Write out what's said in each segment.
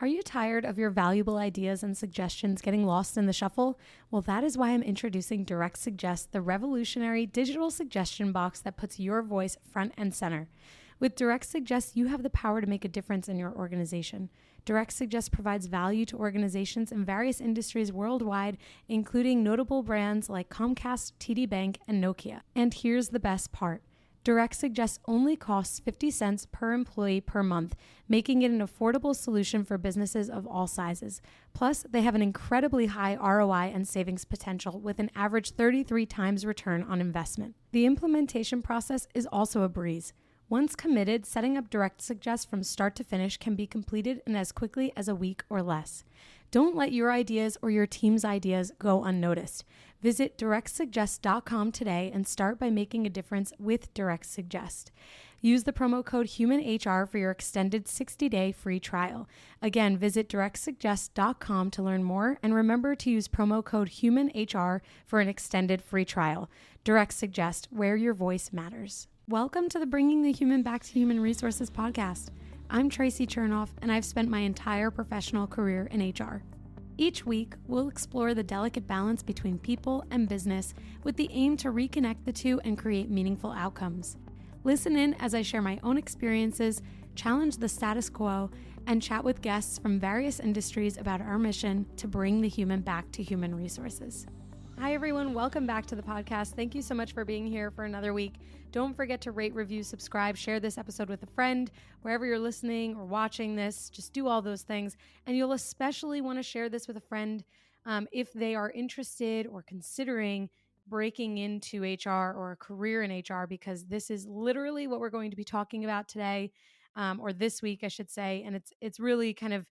Are you tired of your valuable ideas and suggestions getting lost in the shuffle? Well, that is why I'm introducing Direct Suggest, the revolutionary digital suggestion box that puts your voice front and center. With Direct Suggest, you have the power to make a difference in your organization. Direct Suggest provides value to organizations in various industries worldwide, including notable brands like Comcast, TD Bank, and Nokia. And here's the best part. Direct Suggest only costs 50 cents per employee per month, making it an affordable solution for businesses of all sizes. Plus, they have an incredibly high ROI and savings potential with an average 33 times return on investment. The implementation process is also a breeze. Once committed, setting up Direct Suggest from start to finish can be completed in as quickly as a week or less. Don't let your ideas or your team's ideas go unnoticed. Visit directsuggest.com today and start by making a difference with Direct Suggest. Use the promo code HUMANHR for your extended 60-day free trial. Again, visit directsuggest.com to learn more, and remember to use promo code HUMANHR for an extended free trial. Direct Suggest, where your voice matters. Welcome to the Bringing the Human Back to Human Resources podcast. I'm Tracy Chernoff, and I've spent my entire professional career in HR. Each week, we'll explore the delicate balance between people and business with the aim to reconnect the two and create meaningful outcomes. Listen in as I share my own experiences, challenge the status quo, and chat with guests from various industries about our mission to bring the human back to human resources. Hi, everyone. Welcome back to the podcast. Thank you so much for being here for another week. Don't forget to rate, review, subscribe, share this episode with a friend. Wherever you're listening or watching this, just do all those things. And you'll especially want to share this with a friend if they are interested or considering breaking into HR or a career in HR, because this is literally what we're going to be talking about today, or this week, I should say. And it's really kind of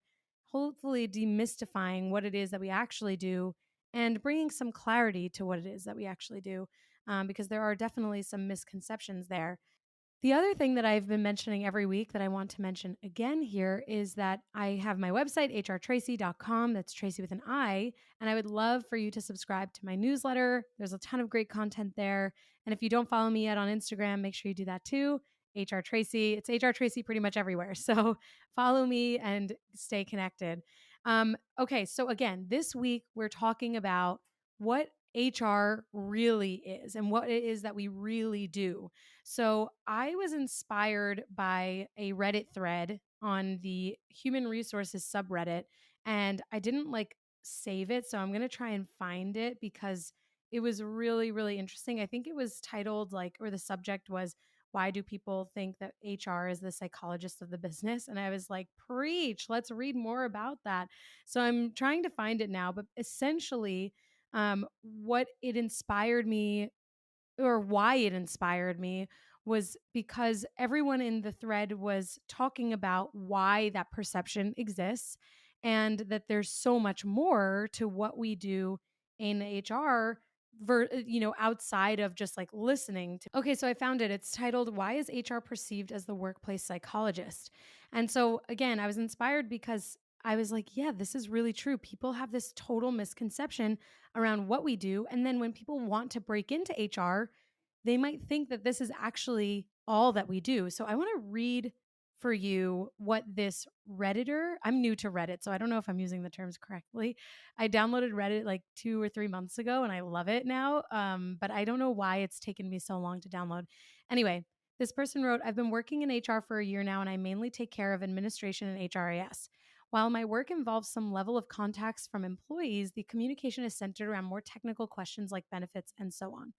hopefully demystifying what it is that we actually do and bringing some clarity to what it is that we actually do, because there are definitely some misconceptions there. The other thing that I've been mentioning every week that I want to mention again here is that I have my website, hrtracy.com. That's Tracy with an I. And I would love for you to subscribe to my newsletter. There's a ton of great content there. And if you don't follow me yet on Instagram, make sure you do that too. HR Tracy. It's HR Tracy pretty much everywhere. So follow me and stay connected. Okay, so again, this week we're talking about what HR really is and what it is that we really do. So I was inspired by a Reddit thread on the human resources subreddit, and I didn't save it. So I'm going to try and find it because it was really, really interesting. I think it was titled or the subject was, why do people think that HR is the psychologist of the business? And I was like, preach, let's read more about that. So I'm trying to find it now, but essentially, what it inspired me, or why it inspired me, was because everyone in the thread was talking about why that perception exists and that there's so much more to what we do in HR outside of just listening to. Okay, so I found it. It's titled, Why is HR Perceived as the Workplace Psychologist? And so again, I was inspired because I was like, yeah, this is really true. People have this total misconception around what we do. And then when people want to break into HR, they might think that this is actually all that we do. So I want to read for you what this Redditor, I'm new to Reddit, so I don't know if I'm using the terms correctly. I downloaded Reddit 2 or 3 months ago and I love it now. But I don't know why it's taken me so long to download. Anyway, this person wrote, I've been working in HR for a year now, and I mainly take care of administration and HRIS. While my work involves some level of contacts from employees, the communication is centered around more technical questions like benefits and so on.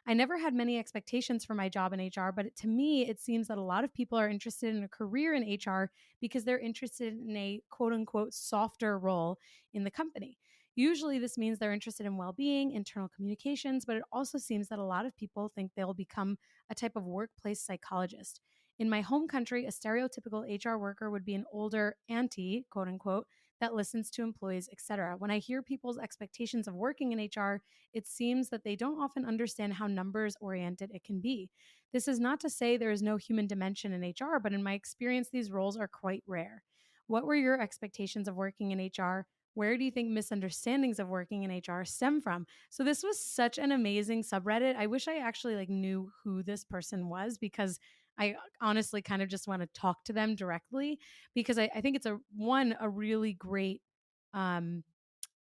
I never had many expectations for my job in HR, but to me, it seems that a lot of people are interested in a career in HR because they're interested in a quote unquote softer role in the company. Usually, this means they're interested in well being, internal communications, but it also seems that a lot of people think they'll become a type of workplace psychologist. In my home country, a stereotypical HR worker would be an older auntie, quote unquote, that listens to employees, etc. When I hear people's expectations of working in HR, it seems that they don't often understand how numbers oriented it can be. This is not to say there is no human dimension in HR, but in my experience, these roles are quite rare. What were your expectations of working in HR? Where do you think misunderstandings of working in HR stem from? So this was such an amazing subreddit. I wish I actually knew who this person was, because I honestly kind of just want to talk to them directly, because I think it's a really great um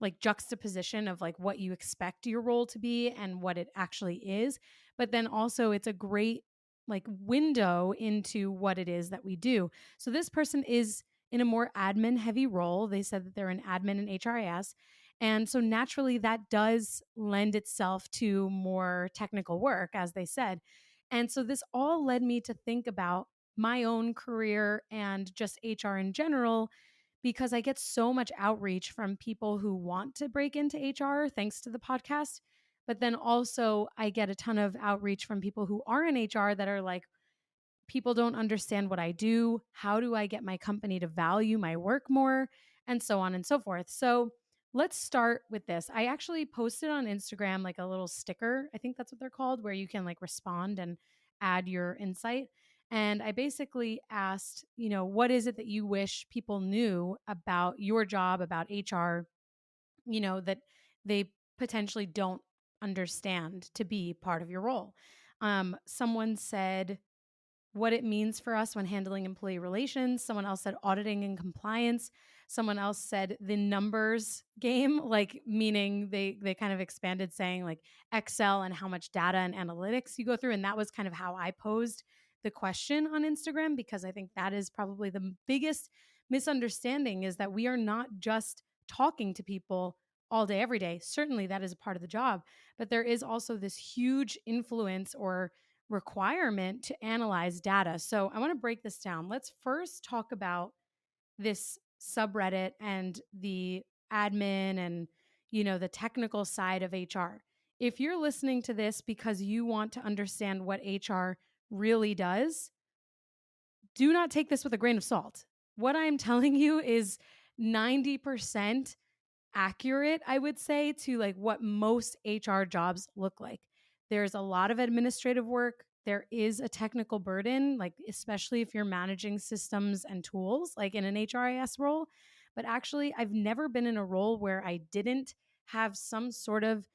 like juxtaposition of like what you expect your role to be and what it actually is. But then also it's a great like window into what it is that we do. So this person is in a more admin heavy role. They said that they're an admin in HRIS. And so naturally that does lend itself to more technical work, as they said. And so this all led me to think about my own career and just HR in general, because I get so much outreach from people who want to break into HR thanks to the podcast. But then also, I get a ton of outreach from people who are in HR that are like, people don't understand what I do. How do I get my company to value my work more? And so on and so forth. So let's start with this. I actually posted on Instagram like a little sticker. I think that's what they're called, where you can like respond and add your insight. And I basically asked, what is it that you wish people knew about your job, about HR, that they potentially don't understand to be part of your role? Someone said, what it means for us when handling employee relations. Someone else said auditing and compliance. Someone else said the numbers game, like meaning they kind of expanded saying like Excel and how much data and analytics you go through. And that was kind of how I posed the question on Instagram, because I think that is probably the biggest misunderstanding, is that we are not just talking to people all day, every day. Certainly that is a part of the job, but there is also this huge influence or requirement to analyze data. So I want to break this down. Let's first talk about this subreddit and the admin and the technical side of HR. If you're listening to this because you want to understand what HR really does, do not take this with a grain of salt. What I'm telling you is 90% accurate, I would say, to like what most HR jobs look like. There's a lot of administrative work. There is a technical burden, like especially if you're managing systems and tools, like in an HRIS role. But actually, I've never been in a role where I didn't have some sort of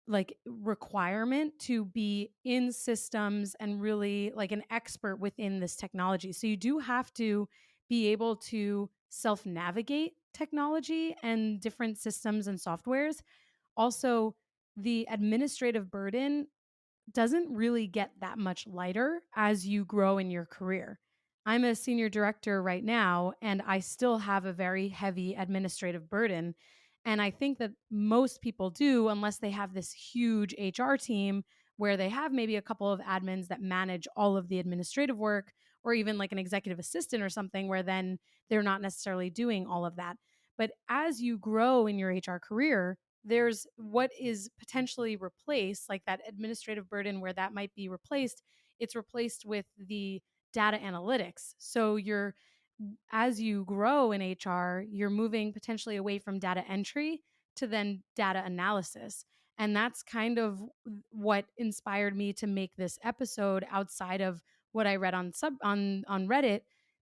like requirement to be in systems and really like an expert within this technology. So you do have to be able to self navigate technology and different systems and softwares. Also, the administrative burden doesn't really get that much lighter as you grow in your career. I'm a senior director right now, and I still have a very heavy administrative burden. And I think that most people do, unless they have this huge HR team where they have maybe a couple of admins that manage all of the administrative work, or even like an executive assistant or something, where then they're not necessarily doing all of that. But as you grow in your HR career, there's what is potentially replaced, like that administrative burden where that might be replaced. It's replaced with the data analytics. So as you grow in HR, you're moving potentially away from data entry to then data analysis. And that's kind of what inspired me to make this episode outside of what I read on Reddit,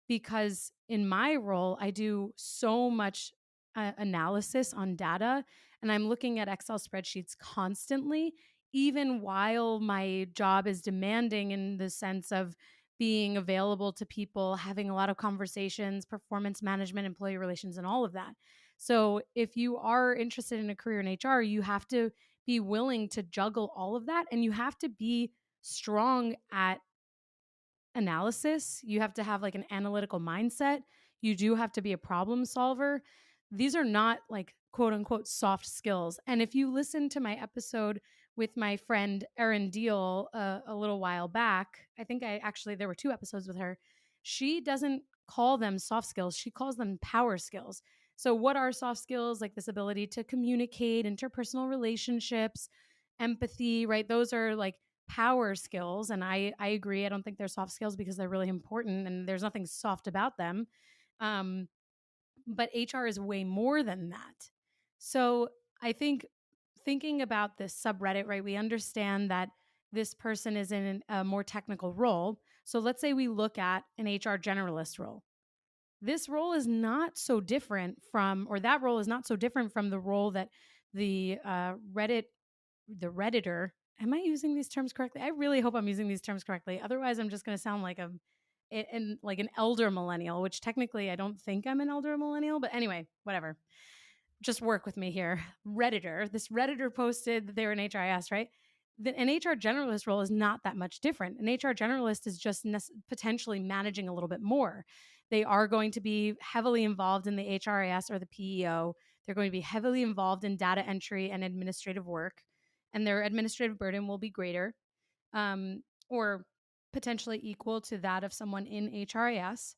because in my role, I do so much analysis on data, and I'm looking at Excel spreadsheets constantly, even while my job is demanding in the sense of being available to people, having a lot of conversations, performance management, employee relations, and all of that. So if you are interested in a career in HR, you have to be willing to juggle all of that, and you have to be strong at analysis. You have to have like an analytical mindset. You do have to be a problem solver. These are not like quote unquote soft skills. And if you listen to my episode with my friend Erin Deal a little while back, I think there were 2 episodes with her. She doesn't call them soft skills. She calls them power skills. So what are soft skills? Like this ability to communicate, interpersonal relationships, empathy, right? Those are like power skills. And I agree. I don't think they're soft skills because they're really important and there's nothing soft about them. But HR is way more than that. So I think thinking about this subreddit, right, we understand that this person is in a more technical role. So let's say we look at an HR generalist role. This role is not so different from, or that role is not so different from the role that the Redditor, am I using these terms correctly? I really hope I'm using these terms correctly. Otherwise, I'm just going to sound like like an elder millennial, which technically I don't think I'm an elder millennial, but anyway, whatever. Just work with me here. This Redditor posted that they were an HRIS, right? An HR generalist role is not that much different. An HR generalist is just potentially managing a little bit more. They are going to be heavily involved in the HRIS or the PEO. They're going to be heavily involved in data entry and administrative work, and their administrative burden will be greater, or potentially equal to that of someone in HRIS.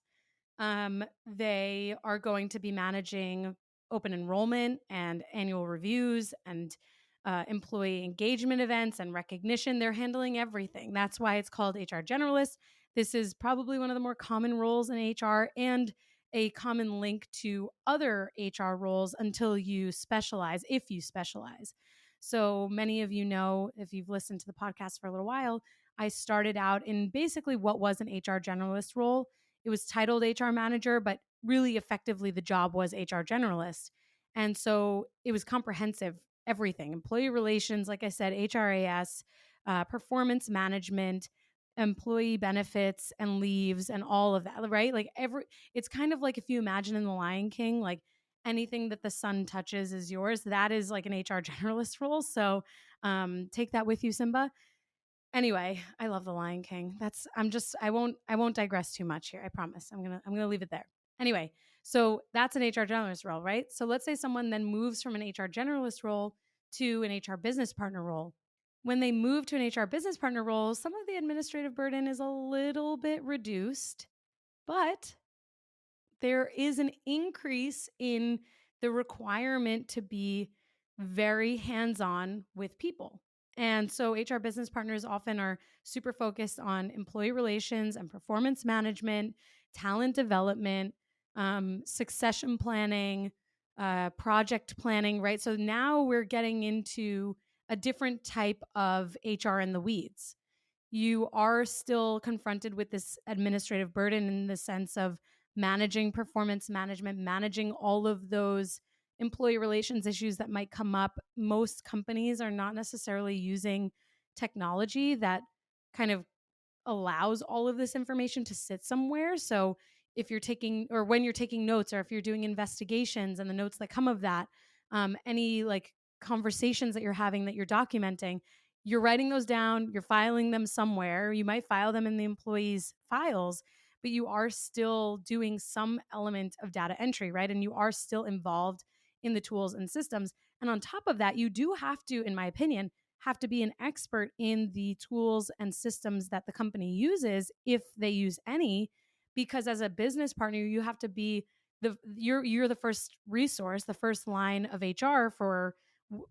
They are going to be managing open enrollment and annual reviews and employee engagement events and recognition. They're handling everything. That's why it's called HR generalist. This is probably one of the more common roles in HR and a common link to other HR roles until you specialize, if you specialize. So many of you know, if you've listened to the podcast for a little while, I started out in basically what was an HR generalist role. It was titled HR manager, but really effectively the job was HR generalist. And so it was comprehensive, everything, employee relations, like I said, HRAS, performance management, employee benefits and leaves and all of that, right? Like it's kind of like if you imagine in The Lion King, like anything that the sun touches is yours. That is like an HR generalist role. So take that with you, Simba. Anyway, I love The Lion King. I won't digress too much here. I promise. I'm gonna leave it there. Anyway, so that's an HR generalist role, right? So let's say someone then moves from an HR generalist role to an HR business partner role. When they move to an HR business partner role, some of the administrative burden is a little bit reduced, but there is an increase in the requirement to be very hands-on with people. And so HR business partners often are super focused on employee relations and performance management, talent development, succession planning, project planning, right? So now we're getting into a different type of HR in the weeds. You are still confronted with this administrative burden in the sense of managing performance management, managing all of those employee relations issues that might come up. Most companies are not necessarily using technology that kind of allows all of this information to sit somewhere. So if you're taking, or when you're taking notes, or if you're doing investigations and the notes that come of that, any like conversations that you're having that you're documenting, you're writing those down, you're filing them somewhere. You might file them in the employees' files, but you are still doing some element of data entry, right? And you are still involved in the tools and systems. And on top of that, you do have to, in my opinion, have to be an expert in the tools and systems that the company uses, if they use any, because as a business partner, you have to be you're the first resource, the first line of HR for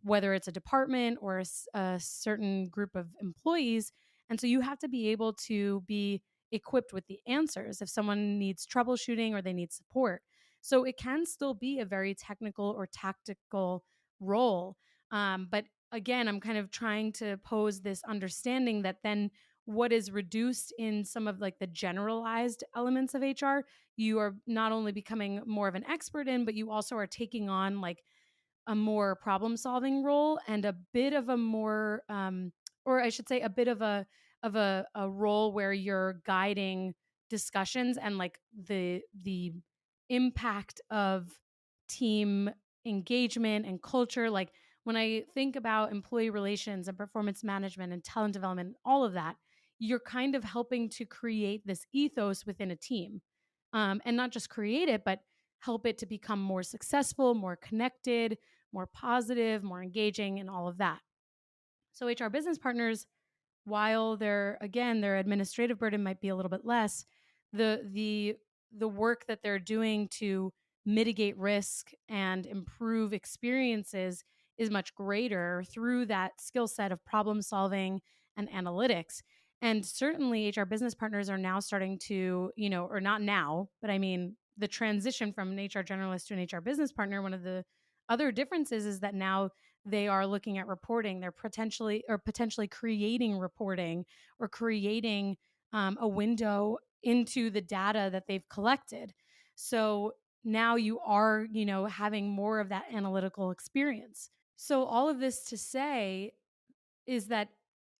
whether it's a department or a certain group of employees. And so you have to be able to be equipped with the answers if someone needs troubleshooting or they need support. So it can still be a very technical or tactical role. But again, I'm kind of trying to pose this understanding that then what is reduced in some of like the generalized elements of HR, you are not only becoming more of an expert in, but you also are taking on like a more problem solving role and a bit of a more or I should say a bit of a role where you're guiding discussions and like the impact of team engagement and culture. Like when I think about employee relations and performance management and talent development, all of that, you're kind of helping to create this ethos within a team, and not just create it, but help it to become more successful, more connected, more positive, more engaging, and all of that. So HR business partners, while their administrative burden might be a little bit less, the work that they're doing to mitigate risk and improve experiences is much greater through that skill set of problem solving and analytics. And certainly HR business partners are now starting to, or not now, but I mean the transition from an HR generalist to an HR business partner, one of the other differences is that now they are looking at reporting. They're potentially creating reporting or creating a window into the data that they've collected. So now you are, having more of that analytical experience. So all of this to say is that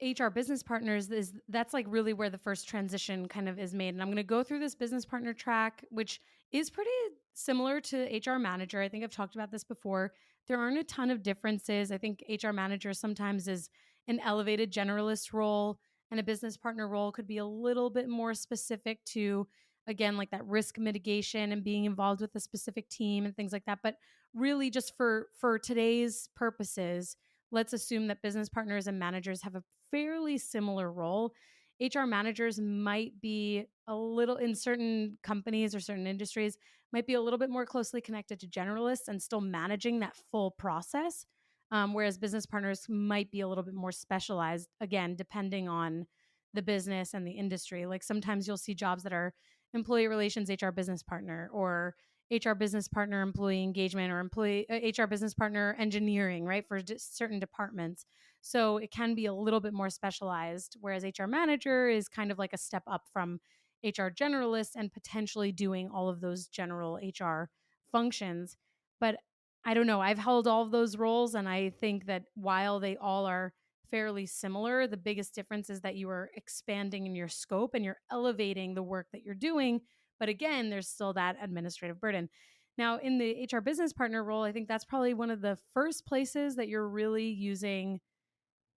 HR business partners that's like really where the first transition kind of is made. And I'm going to go through this business partner track, which is pretty similar to HR manager. I think I've talked about this before. There aren't a ton of differences. I think HR manager sometimes is an elevated generalist role, and a business partner role could be a little bit more specific to, again, like that risk mitigation and being involved with a specific team and things like that. But really just for today's purposes, let's assume that business partners and managers have a fairly similar role. HR managers might be a little, in certain companies or certain industries, might be a little bit more closely connected to generalists and still managing that full process. Whereas business partners might be a little bit more specialized, again, depending on the business and the industry. Like sometimes you'll see jobs that are employee relations HR business partner, or HR business partner employee engagement, or employee HR business partner engineering, right, for certain departments. So it can be a little bit more specialized, whereas HR manager is kind of like a step up from HR generalist and potentially doing all of those general HR functions. But I don't know, I've held all of those roles, and I think that while they all are fairly similar, the biggest difference is that you are expanding in your scope and you're elevating the work that you're doing. But again, there's still that administrative burden. Now, in the HR business partner role, I think that's probably one of the first places that you're really using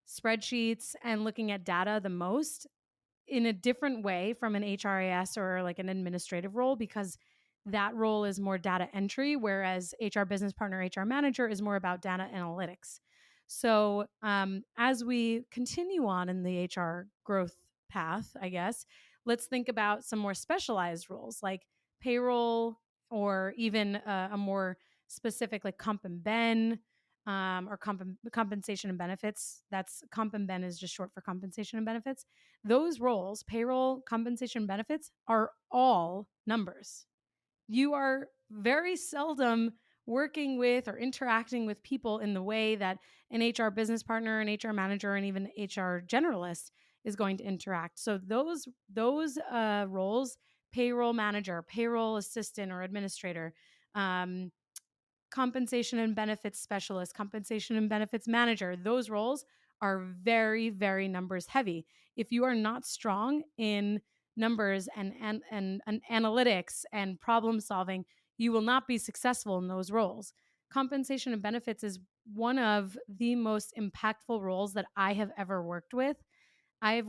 spreadsheets and looking at data the most, in a different way from an HRIS or like an administrative role, because that role is more data entry, whereas HR business partner, HR manager is more about data analytics. So as we continue on in the HR growth path, I guess, let's think about some more specialized roles like payroll, or even a more specific like comp and ben, or compensation and benefits. That's comp and ben is just short for compensation and benefits. Those roles, payroll, compensation, benefits, are all numbers. You are very seldom working with or interacting with people in the way that an HR business partner, an HR manager, and even HR generalist is going to interact. So those roles, payroll manager, payroll assistant or administrator, compensation and benefits specialist, compensation and benefits manager, those roles are very, very numbers heavy. If you are not strong in numbers and analytics and problem solving, you will not be successful in those roles. Compensation and benefits is one of the most impactful roles that I have ever worked with. I've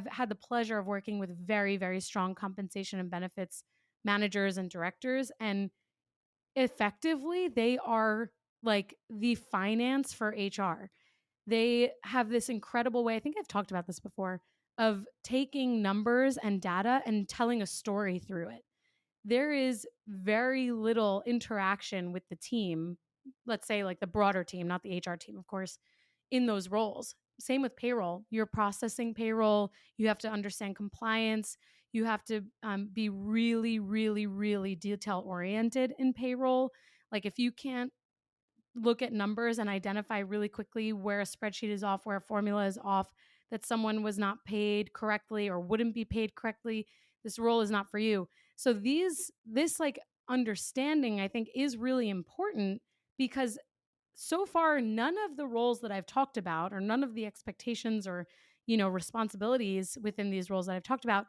had the pleasure of working with very, very strong compensation and benefits managers and directors, and effectively, they are like the finance for HR. They have this incredible way, I think I've talked about this before, of taking numbers and data and telling a story through it. There is very little interaction with the team, let's say like the broader team, not the HR team, of course, in those roles. Same with payroll. You're processing payroll. You have to understand compliance. You have to be really, really, really detail oriented in payroll. Like if you can't look at numbers and identify really quickly where a spreadsheet is off, where a formula is off, that someone was not paid correctly or wouldn't be paid correctly, this role is not for you. So this like understanding, I think, is really important, because so far none of the roles that I've talked about, or none of the expectations or responsibilities within these roles that I've talked about,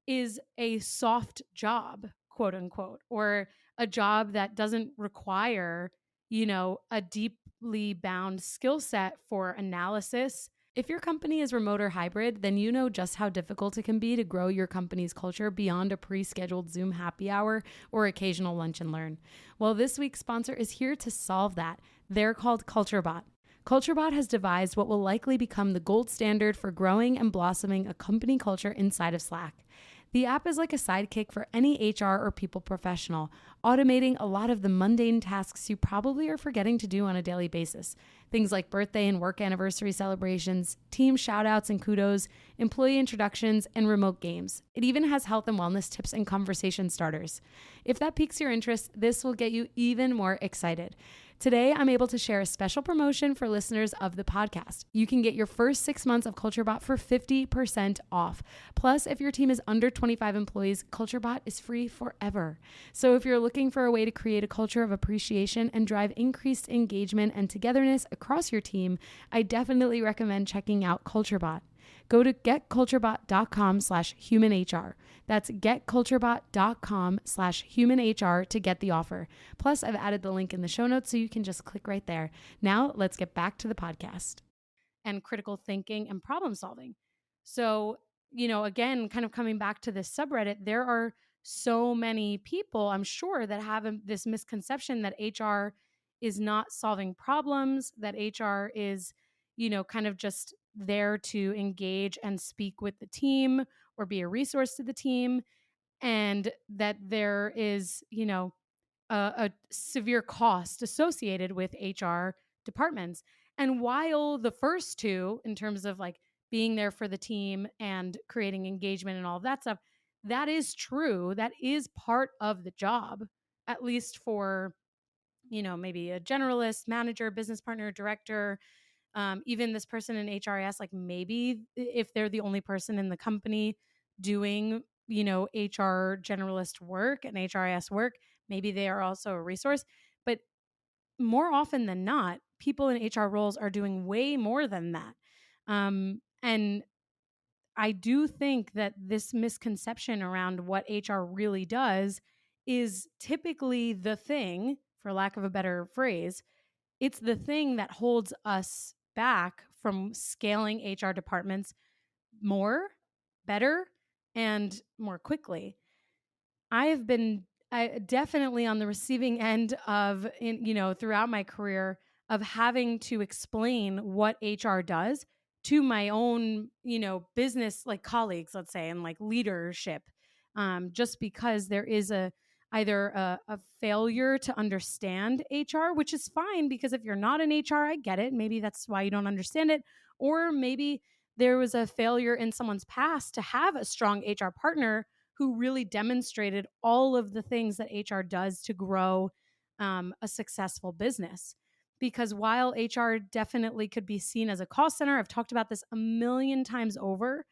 is a soft job, quote unquote, or a job that doesn't require a deeply bound skill set for analysis. If your company is remote or hybrid, then you know just how difficult it can be to grow your company's culture beyond a pre-scheduled Zoom happy hour or occasional lunch and learn. Well, this week's sponsor is here to solve that. They're called CultureBot. CultureBot has devised what will likely become the gold standard for growing and blossoming a company culture inside of Slack. The app is like a sidekick for any HR or people professional, automating a lot of the mundane tasks you probably are forgetting to do on a daily basis. Things like birthday and work anniversary celebrations, team shoutouts and kudos, employee introductions, and remote games. It even has health and wellness tips and conversation starters. If that piques your interest, this will get you even more excited. Today, I'm able to share a special promotion for listeners of the podcast. You can get your first 6 months of CultureBot for 50% off. Plus, if your team is under 25 employees, CultureBot is free forever. So if you're looking for a way to create a culture of appreciation and drive increased engagement and togetherness across your team, I definitely recommend checking out CultureBot. Go to getculturebot.com/humanhr. That's getculturebot.com/humanhr to get the offer. Plus, I've added the link in the show notes so you can just click right there. Now, let's get back to the podcast and critical thinking and problem solving. So, again, kind of coming back to this subreddit, there are so many people, I'm sure, that have this misconception that HR is not solving problems, that HR is, kind of just there to engage and speak with the team or be a resource to the team, and that there is, a severe cost associated with HR departments. And while the first two, in terms of like being there for the team and creating engagement and all of that stuff, that is true. That is part of the job, at least for, maybe a generalist, manager, business partner, director, even this person in HRIS, like maybe if they're the only person in the company doing, HR generalist work and HRIS work, maybe they are also a resource. But more often than not, people in HR roles are doing way more than that. And I do think that this misconception around what HR really does is typically the thing, for lack of a better phrase, it's the thing that holds us back from scaling HR departments more, better, and more quickly. I have been definitely on the receiving end of, throughout my career, of having to explain what HR does to my own, business like colleagues, let's say, and like leadership, just because there is either a failure to understand HR, which is fine because if you're not in HR, I get it. Maybe that's why you don't understand it, or maybe there was a failure in someone's past to have a strong HR partner who really demonstrated all of the things that HR does to grow a successful business. Because while HR definitely could be seen as a cost center, I've talked about this a million times over,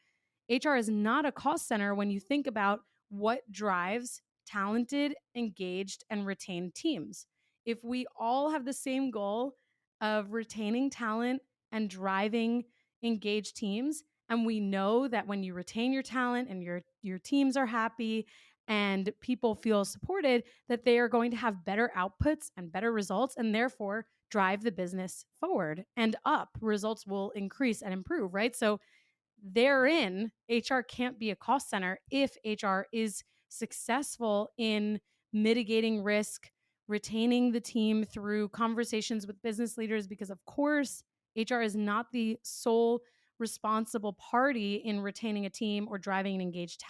HR is not a cost center when you think about what drives talented, engaged, and retained teams. If we all have the same goal of retaining talent and driving engaged teams, and we know that when you retain your talent and your teams are happy and people feel supported, that they are going to have better outputs and better results, and therefore drive the business forward and up. Results will increase and improve, right? So therein, HR can't be a cost center if HR is successful in mitigating risk, retaining the team through conversations with business leaders, because of course, HR is not the sole responsible party in retaining a team or driving an engaged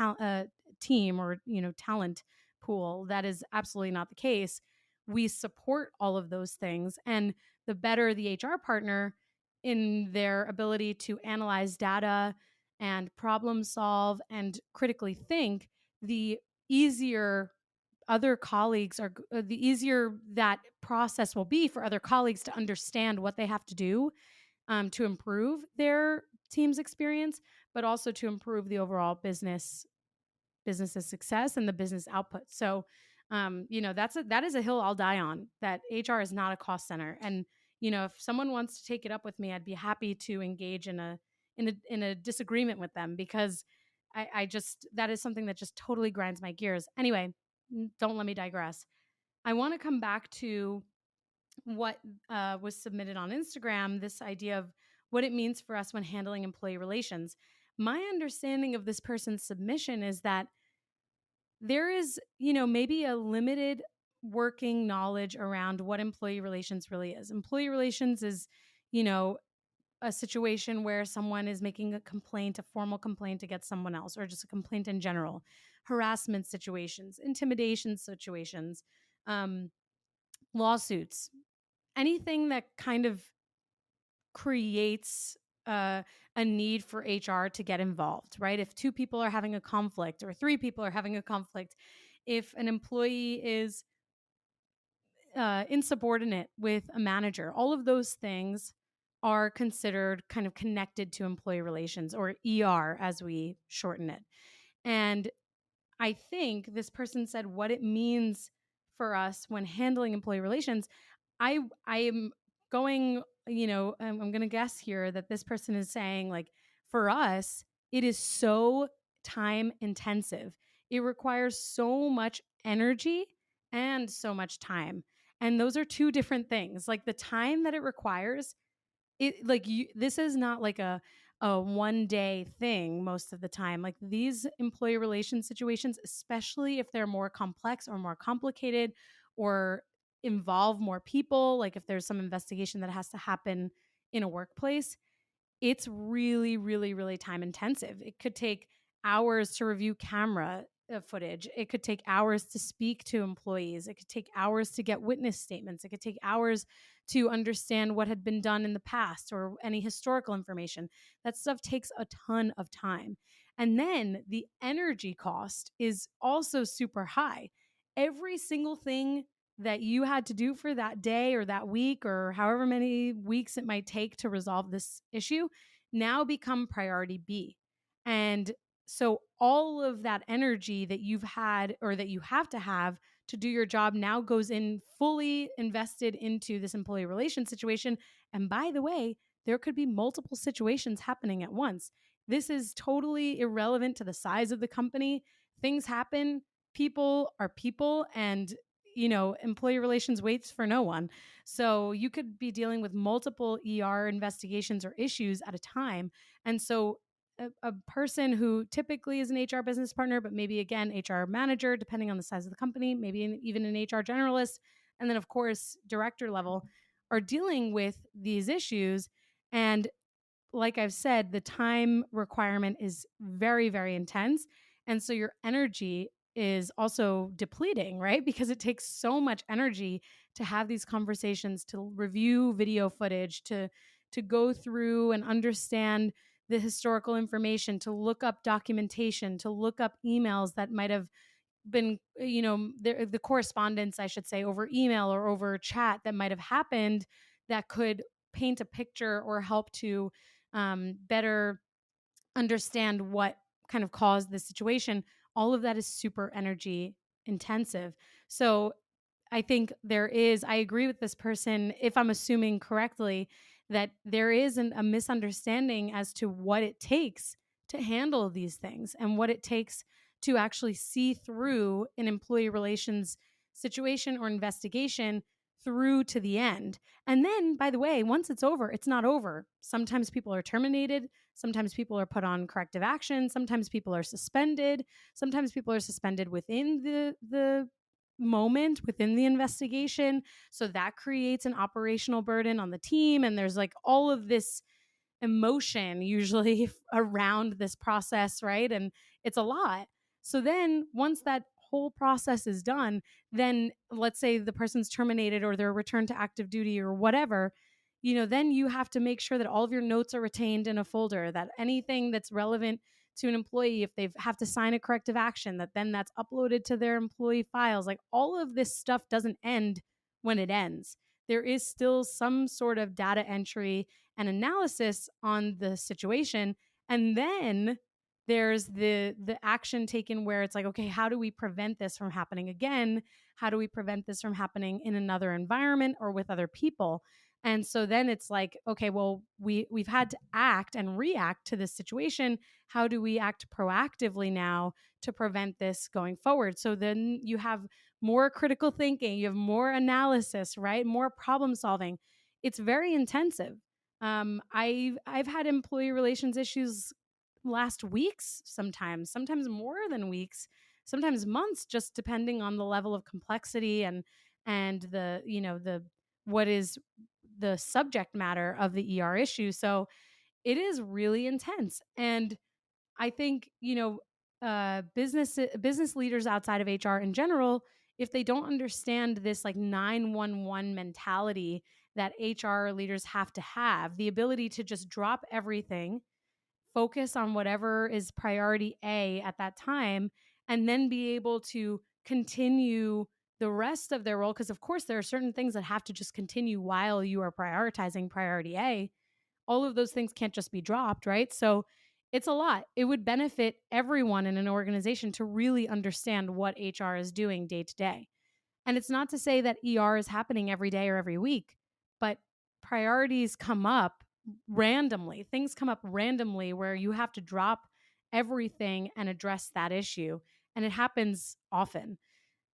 team or talent pool. That is absolutely not the case. We support all of those things, and the better the HR partner in their ability to analyze data and problem solve and critically think, the easier other colleagues are, the easier that process will be for other colleagues to understand what they have to do to improve their team's experience, but also to improve the overall business's success and the business output. So, that is a hill I'll die on, that HR is not a cost center. And, if someone wants to take it up with me, I'd be happy to engage in a disagreement with them, because I just, that is something that just totally grinds my gears. Anyway, don't let me digress. I want to come back to what was submitted on Instagram, this idea of what it means for us when handling employee relations. My understanding of this person's submission is that there is, maybe a limited working knowledge around what employee relations really is. Employee relations is, a situation where someone is making a complaint, a formal complaint against someone else, or just a complaint in general, harassment situations, intimidation situations, lawsuits, anything that kind of creates a need for HR to get involved, right? If two people are having a conflict or three people are having a conflict, if an employee is insubordinate with a manager, all of those things are considered kind of connected to employee relations, or ER as we shorten it. And I think this person said what it means for us when handling employee relations. I am going, I'm going to guess here that this person is saying, like, for us, it is so time intensive. It requires so much energy and so much time. And those are two different things. Like the time that it requires, this is not like a one day thing most of the time. Like these employee relation situations, especially if they're more complex or more complicated or involve more people, like if there's some investigation that has to happen in a workplace, it's really, really, really time intensive. It could take hours to review camera footage. It could take hours to speak to employees. It could take hours to get witness statements. It could take hours to understand what had been done in the past or any historical information. That stuff takes a ton of time. And then the energy cost is also super high. Every single thing that you had to do for that day or that week or however many weeks it might take to resolve this issue now become priority B. And so all of that energy that you've had or that you have to do your job now goes in fully invested into this employee relations situation. And by the way, there could be multiple situations happening at once. This is totally irrelevant to the size of the company. Things happen, people are people, and employee relations waits for no one. So you could be dealing with multiple ER investigations or issues at a time. And so a person who typically is an HR business partner, but maybe again, HR manager, depending on the size of the company, maybe even an HR generalist, and then of course, director level, are dealing with these issues. And like I've said, the time requirement is very, very intense. And so your energy is also depleting, right? Because it takes so much energy to have these conversations, to review video footage, to go through and understand the historical information, to look up documentation, to look up emails that might have been, the correspondence, I should say, over email or over chat that might have happened that could paint a picture or help to better understand what kind of caused the situation. All of that is super energy intensive. So I agree with this person, if I'm assuming correctly, that there is a misunderstanding as to what it takes to handle these things and what it takes to actually see through an employee relations situation or investigation through to the end. And then, by the way, once it's over, it's not over. Sometimes people are terminated. Sometimes people are put on corrective action. Sometimes people are suspended. Sometimes people are suspended within the moment within the investigation. So that creates an operational burden on the team. And there's like all of this emotion usually around this process, right? And it's a lot. So then once that whole process is done, then let's say the person's terminated or they're returned to active duty or whatever, then you have to make sure that all of your notes are retained in a folder, that anything that's relevant to an employee, if they have to sign a corrective action, that then that's uploaded to their employee files. Like all of this stuff doesn't end when it ends. There is still some sort of data entry and analysis on the situation. And then there's the action taken where it's like, okay, how do we prevent this from happening again? How do we prevent this from happening in another environment or with other people? And so then it's like, okay, well, we've had to act and react to this situation. How do we act proactively now to prevent this going forward? So then you have more critical thinking, you have more analysis, right? More problem solving. It's very intensive. I've had employee relations issues last weeks, sometimes more than weeks, sometimes months, just depending on the level of complexity and the what is the subject matter of the ER issue. So it is really intense. And I think, business leaders outside of HR in general, if they don't understand this like 911 mentality that HR leaders have to have, the ability to just drop everything, focus on whatever is priority A at that time, and then be able to continue the rest of their role. Because, of course, there are certain things that have to just continue while you are prioritizing priority A. All of those things can't just be dropped, right? So it's a lot. It would benefit everyone in an organization to really understand what HR is doing day to day. And it's not to say that ER is happening every day or every week, but priorities come up randomly. Things come up randomly where you have to drop everything and address that issue. And it happens often.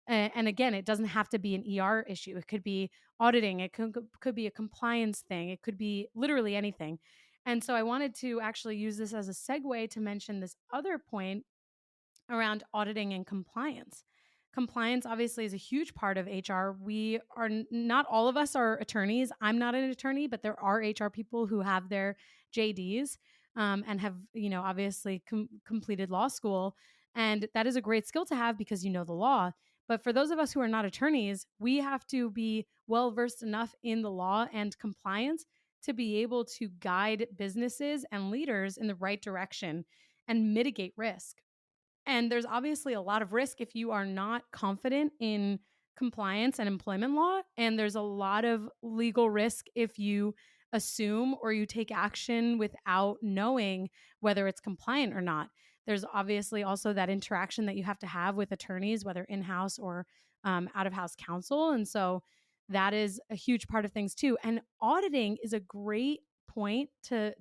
And again, it doesn't have to be an ER issue. It could be auditing. It could be a compliance thing. It could be literally anything. And so I wanted to actually use this as a segue to mention this other point around auditing and compliance. Compliance obviously is a huge part of HR. We are not all of us are attorneys. I'm not an attorney, but there are HR people who have their JDs and have, obviously completed law school. And that is a great skill to have because you know the law. But for those of us who are not attorneys, we have to be well versed enough in the law and compliance to be able to guide businesses and leaders in the right direction and mitigate risk. And there's obviously a lot of risk if you are not confident in compliance and employment law. And there's a lot of legal risk if you assume or you take action without knowing whether it's compliant or not. There's obviously also that interaction that you have to have with attorneys, whether in house or out of house counsel. And so that is a huge part of things too. And auditing is a great point to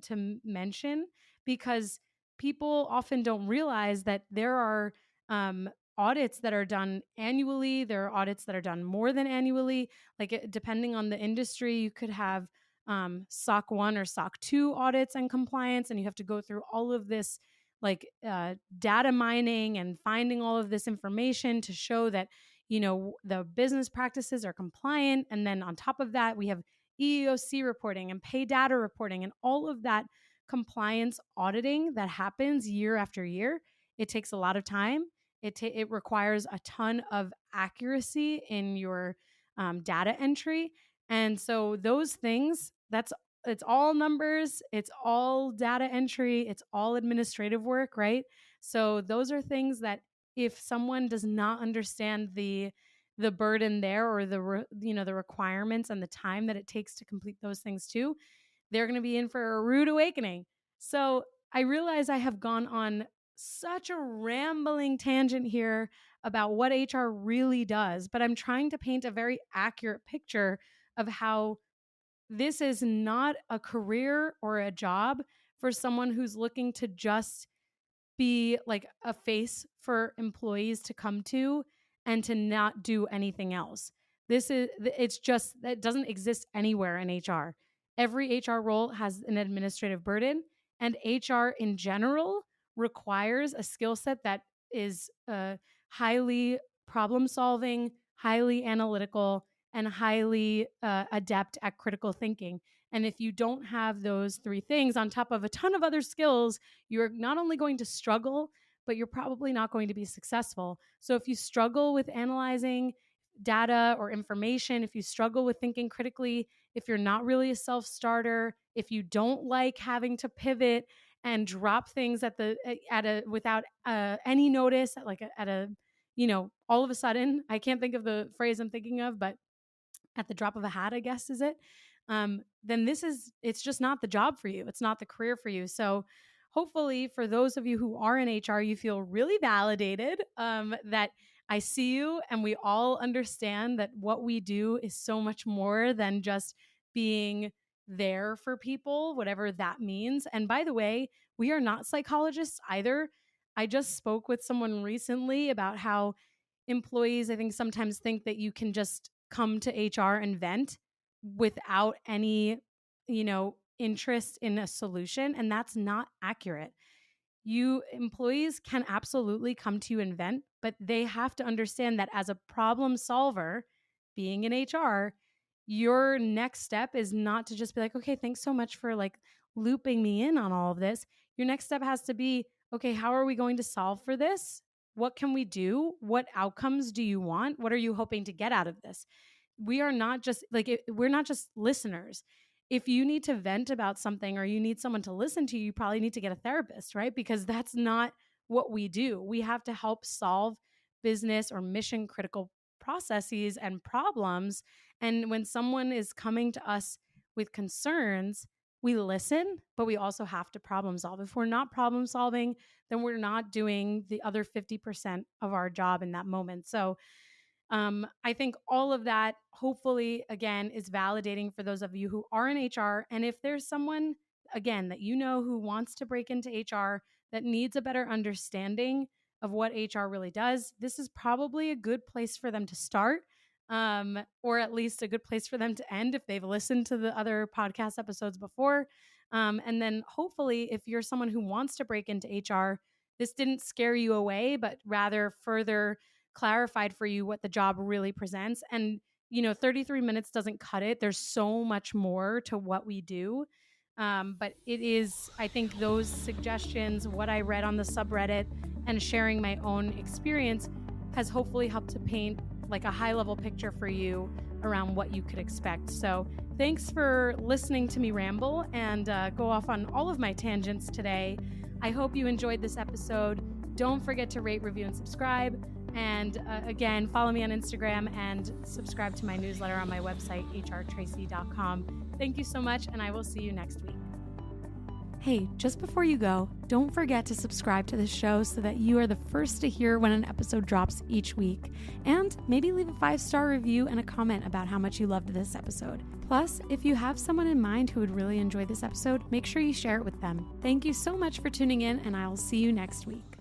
mention because people often don't realize that there are audits that are done annually. There are audits that are done more than annually. Depending on the industry, you could have SOC 1 or SOC 2 audits and compliance, and you have to go through all of this data mining and finding all of this information to show that the business practices are compliant. And then on top of that, we have EEOC reporting and pay data reporting and all of that compliance auditing that happens year after year. It takes a lot of time. It requires a ton of accuracy in your data entry. And so those things, it's all numbers, it's all data entry, it's all administrative work, right? So those are things that if someone does not understand the burden there or the requirements and the time that it takes to complete those things too, they're going to be in for a rude awakening. So I realize I have gone on such a rambling tangent here about what HR really does, but I'm trying to paint a very accurate picture of how this is not a career or a job for someone who's looking to just be like a face for employees to come to and to not do anything else. It's just that doesn't exist anywhere in HR. Every HR role has an administrative burden, and HR in general requires a skill set that is highly problem solving, highly analytical, and highly adept at critical thinking. And if you don't have those three things on top of a ton of other skills, you're not only going to struggle, but you're probably not going to be successful. So if you struggle with analyzing data or information, if you struggle with thinking critically, if you're not really a self-starter, if you don't like having to pivot and drop things without any notice, all of a sudden, I can't think of the phrase I'm thinking of, but at the drop of a hat, I guess, is it? Then it's just not the job for you. It's not the career for you. So hopefully for those of you who are in HR, you feel really validated that I see you and we all understand that what we do is so much more than just being there for people, whatever that means. And by the way, we are not psychologists either. I just spoke with someone recently about how employees, I think, sometimes think that you can just come to HR and vent without any, interest in a solution. And that's not accurate. Employees can absolutely come to you and vent, but they have to understand that as a problem solver, being in HR, your next step is not to just be like, okay, thanks so much for looping me in on all of this. Your next step has to be, okay, how are we going to solve for this? What can we do? What outcomes do you want? What are you hoping to get out of this? We're not just listeners. If you need to vent about something or you need someone to listen to you probably need to get a therapist, right? Because that's not what we do. We have to help solve business or mission critical processes and problems. And when someone is coming to us with concerns, we listen, but we also have to problem solve. If we're not problem solving, then we're not doing the other 50% of our job in that moment. So I think all of that, hopefully, again, is validating for those of you who are in HR. And if there's someone again, that you know who wants to break into HR, that needs a better understanding of what HR really does, this is probably a good place for them to start, or at least a good place for them to end if they've listened to the other podcast episodes before. And then hopefully, if you're someone who wants to break into HR, this didn't scare you away, but rather further clarified for you what the job really presents. And 33 minutes doesn't cut it. There's so much more to what we do. But it is, I think those suggestions, what I read on the subreddit and sharing my own experience has hopefully helped to paint like a high level picture for you around what you could expect. So thanks for listening to me ramble and go off on all of my tangents today. I hope you enjoyed this episode. Don't forget to rate, review, and subscribe. And again, follow me on Instagram and subscribe to my newsletter on my website, hrtracy.com. Thank you so much, and I will see you next week. Hey, just before you go, don't forget to subscribe to this show so that you are the first to hear when an episode drops each week. And maybe leave a 5-star review and a comment about how much you loved this episode. Plus, if you have someone in mind who would really enjoy this episode, make sure you share it with them. Thank you so much for tuning in, and I will see you next week.